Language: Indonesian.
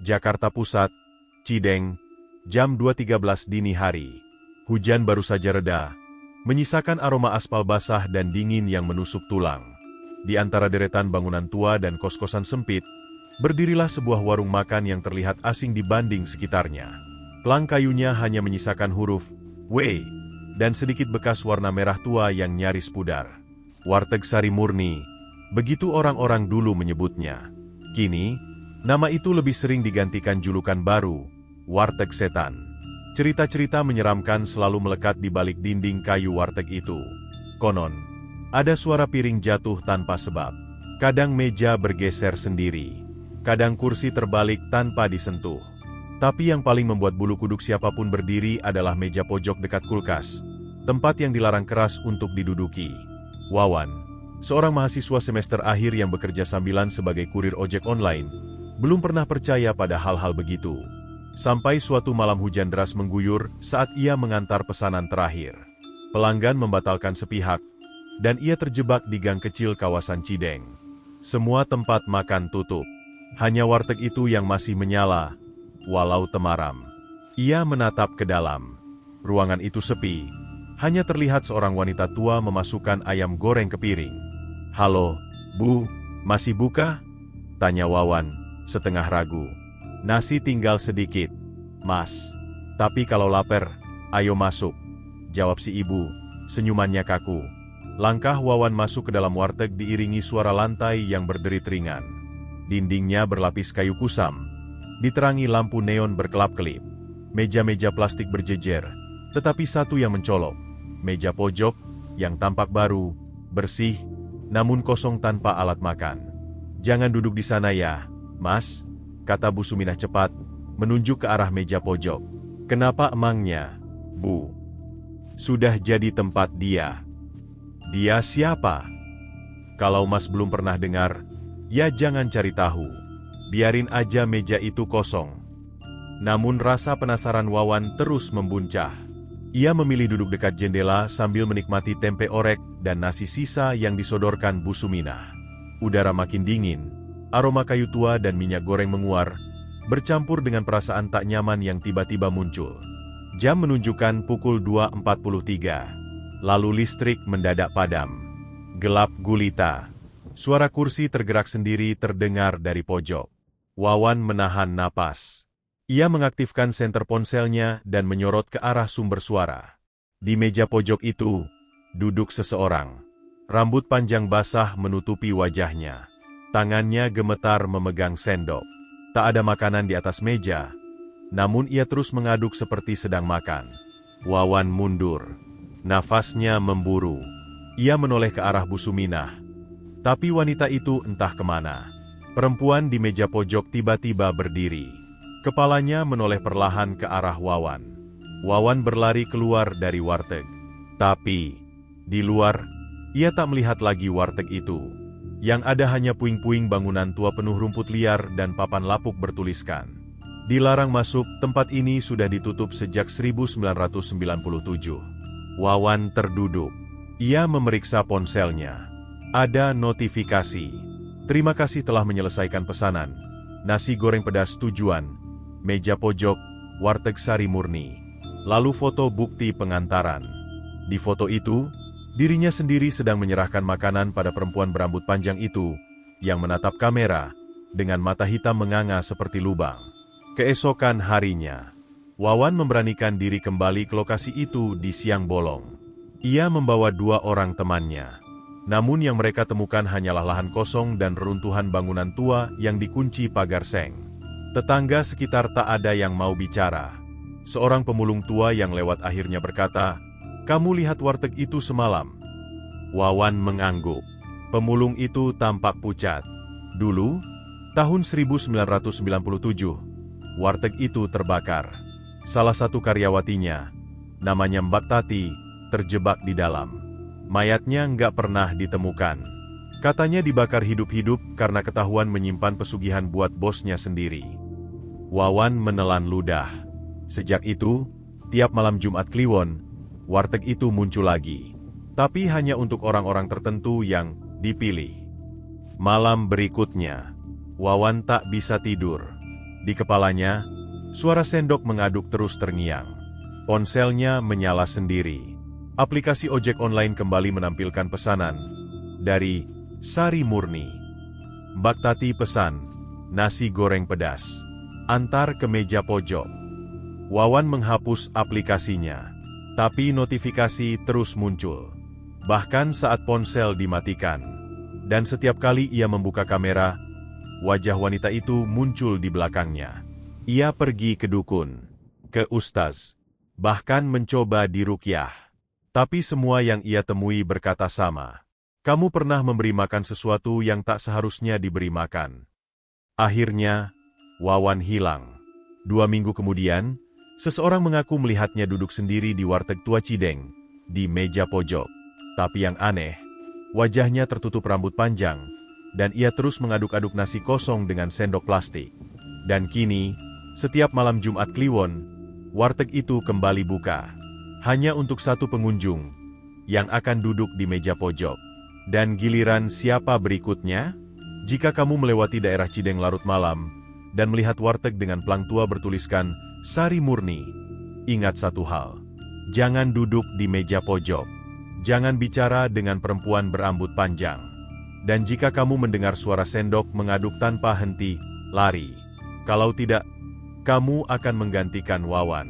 Jakarta Pusat, Cideng, jam 2.13 dini hari. Hujan baru saja reda, menyisakan aroma aspal basah dan dingin yang menusuk tulang. Di antara deretan bangunan tua dan kos-kosan sempit, berdirilah sebuah warung makan yang terlihat asing dibanding sekitarnya. Pelang kayunya hanya menyisakan huruf W dan sedikit bekas warna merah tua yang nyaris pudar. Warteg Sari Murni, begitu orang-orang dulu menyebutnya. Kini, nama itu lebih sering digantikan julukan baru, Warteg Setan. Cerita-cerita menyeramkan selalu melekat di balik dinding kayu warteg itu. Konon, ada suara piring jatuh tanpa sebab. Kadang meja bergeser sendiri. Kadang kursi terbalik tanpa disentuh. Tapi yang paling membuat bulu kuduk siapapun berdiri adalah meja pojok dekat kulkas, tempat yang dilarang keras untuk diduduki. Wawan, seorang mahasiswa semester akhir yang bekerja sambilan sebagai kurir ojek online, belum pernah percaya pada hal-hal begitu. Sampai suatu malam hujan deras mengguyur saat ia mengantar pesanan terakhir. Pelanggan membatalkan sepihak, dan ia terjebak di gang kecil kawasan Cideng. Semua tempat makan tutup. Hanya warteg itu yang masih menyala, walau temaram. Ia menatap ke dalam. Ruangan itu sepi. Hanya terlihat seorang wanita tua memasukkan ayam goreng ke piring. "Halo, Bu, masih buka?" tanya Wawan, setengah ragu. "Nasi tinggal sedikit, Mas. Tapi kalau lapar, ayo masuk," jawab si ibu, senyumannya kaku. Langkah Wawan masuk ke dalam warteg diiringi suara lantai yang berderit ringan. Dindingnya berlapis kayu kusam, diterangi lampu neon berkelap-kelip. Meja-meja plastik berjejer, tetapi satu yang mencolok. Meja pojok, yang tampak baru, bersih, namun kosong tanpa alat makan. "Jangan duduk di sana ya, Mas," kata Bu Suminah cepat, menunjuk ke arah meja pojok. "Kenapa emangnya, Bu? Sudah jadi tempat dia." "Dia siapa?" "Kalau Mas belum pernah dengar, ya jangan cari tahu. Biarin aja meja itu kosong." Namun rasa penasaran Wawan terus membuncah. Ia memilih duduk dekat jendela sambil menikmati tempe orek dan nasi sisa yang disodorkan Bu Suminah. Udara makin dingin, aroma kayu tua dan minyak goreng menguar, bercampur dengan perasaan tak nyaman yang tiba-tiba muncul. Jam menunjukkan pukul 2.43. Lalu listrik mendadak padam. Gelap gulita. Suara kursi tergerak sendiri terdengar dari pojok. Wawan menahan napas. Ia mengaktifkan senter ponselnya dan menyorot ke arah sumber suara. Di meja pojok itu, duduk seseorang. Rambut panjang basah menutupi wajahnya. Tangannya gemetar memegang sendok. Tak ada makanan di atas meja, namun ia terus mengaduk seperti sedang makan. Wawan mundur. Nafasnya memburu. Ia menoleh ke arah Bu Suminah. Tapi wanita itu entah kemana. Perempuan di meja pojok tiba-tiba berdiri. Kepalanya menoleh perlahan ke arah Wawan. Wawan berlari keluar dari warteg. Tapi, di luar, ia tak melihat lagi warteg itu. Yang ada hanya puing-puing bangunan tua penuh rumput liar dan papan lapuk bertuliskan, "Dilarang masuk, tempat ini sudah ditutup sejak 1997. Wawan terduduk. Ia memeriksa ponselnya. Ada notifikasi. "Terima kasih telah menyelesaikan pesanan. Nasi goreng pedas tujuan. Meja pojok, Warteg Sari Murni." Lalu foto bukti pengantaran. Di foto itu, dirinya sendiri sedang menyerahkan makanan pada perempuan berambut panjang itu, yang menatap kamera, dengan mata hitam menganga seperti lubang. Keesokan harinya, Wawan memberanikan diri kembali ke lokasi itu di siang bolong. Ia membawa 2 orang temannya. Namun yang mereka temukan hanyalah lahan kosong dan reruntuhan bangunan tua yang dikunci pagar seng. Tetangga sekitar tak ada yang mau bicara. Seorang pemulung tua yang lewat akhirnya berkata, "Kamu lihat warteg itu semalam?" Wawan mengangguk. Pemulung itu tampak pucat. Dulu, tahun 1997, warteg itu terbakar. Salah satu karyawatinya, namanya Mbak Tati, terjebak di dalam. Mayatnya nggak pernah ditemukan. Katanya dibakar hidup-hidup karena ketahuan menyimpan pesugihan buat bosnya sendiri. Wawan menelan ludah. Sejak itu, tiap malam Jumat Kliwon, warteg itu muncul lagi. Tapi hanya untuk orang-orang tertentu yang dipilih. Malam berikutnya, Wawan tak bisa tidur. Di kepalanya, suara sendok mengaduk terus terngiang. Ponselnya menyala sendiri. Aplikasi ojek online kembali menampilkan pesanan dari Sari Murni. Mbak Tati pesan, nasi goreng pedas. Antar ke meja pojok. Wawan menghapus aplikasinya. Tapi notifikasi terus muncul. Bahkan saat ponsel dimatikan. Dan setiap kali ia membuka kamera, wajah wanita itu muncul di belakangnya. Ia pergi ke dukun, ke ustaz, bahkan mencoba diruqyah. Tapi semua yang ia temui berkata sama. Kamu pernah memberi makan sesuatu yang tak seharusnya diberi makan. Akhirnya, Wawan hilang. 2 minggu kemudian, seseorang mengaku melihatnya duduk sendiri di warteg tua Cideng, di meja pojok. Tapi yang aneh, wajahnya tertutup rambut panjang, dan ia terus mengaduk-aduk nasi kosong dengan sendok plastik. Dan kini, setiap malam Jumat Kliwon, warteg itu kembali buka. Hanya untuk satu pengunjung, yang akan duduk di meja pojok. Dan giliran siapa berikutnya? Jika kamu melewati daerah Cideng larut malam, dan melihat warteg dengan plang tua bertuliskan Sari Murni, ingat satu hal. Jangan duduk di meja pojok. Jangan bicara dengan perempuan berambut panjang. Dan jika kamu mendengar suara sendok mengaduk tanpa henti, lari. Kalau tidak, kamu akan menggantikan Wawan.